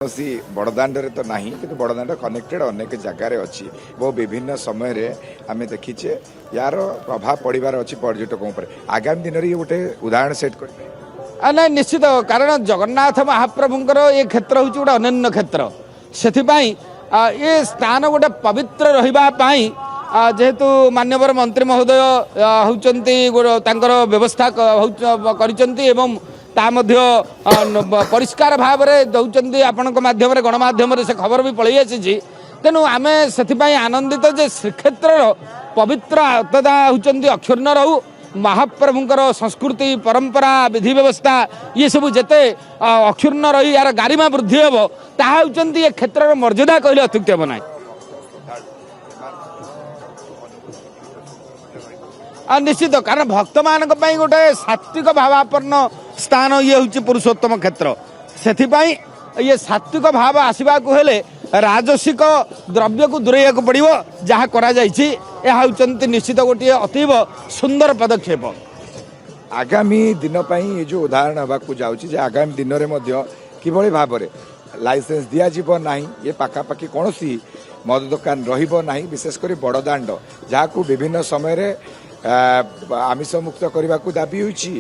कौन बड़दाण्ड तो ना कि बड़दाण्ड कनेक्टेड अनेक जगार अच्छी वो विभिन्न समय आम देखीचे यार प्रभाव पड़ार अच्छी पर्यटकों पर आगामी दिन में ये गोटे उदाहरण सेट कर ना निश्चित कारण जगन्नाथ महाप्रभुंर ये क्षेत्र हूँ गोटे अनन्य क्षेत्र से ये स्थान गोटे पवित्र रही जेहेतु मान्यवर मंत्री महोदय होती व्यवस्था कर परिष्कार भाव में दौरान आपण माध्यम गणमाध्यम से खबर भी पलि आसी तेणु आम से आनंदित जे श्रीक्षेत्र पवित्र आत्मदा होती अक्षुण्ण रहू महाप्रभुंर संस्कृति परंपरा विधि व्यवस्था ये सब जिते अक्षुण्ण रही यार गारिमा वृद्धि हम ताहा होती ये क्षेत्र मर्यादा कहले अत्युक्ति हम ना। निश्चित कारण भक्त मान गोटे सात्विक भावापन्न स्थान ये हूँ पुरुषोत्तम क्षेत्र से ये सात्विक भाव आसवा हेले राजसिक द्रव्य को दूरेया पड़ो जहाँ करा निश्चित गोटे अतीव सुंदर पदक्षेप। आगामी दिन ये जो उदाहरण होगा जाऊँगी आगामी दिन में किभली भाव में लाइसेंस दिज्व ना ये पाखापाखि कौन मद दुकान रहा विशेषकर बड़दाण्ड जहाँ विभिन्न समय आमिष मुक्त करने को दाबी होइछि।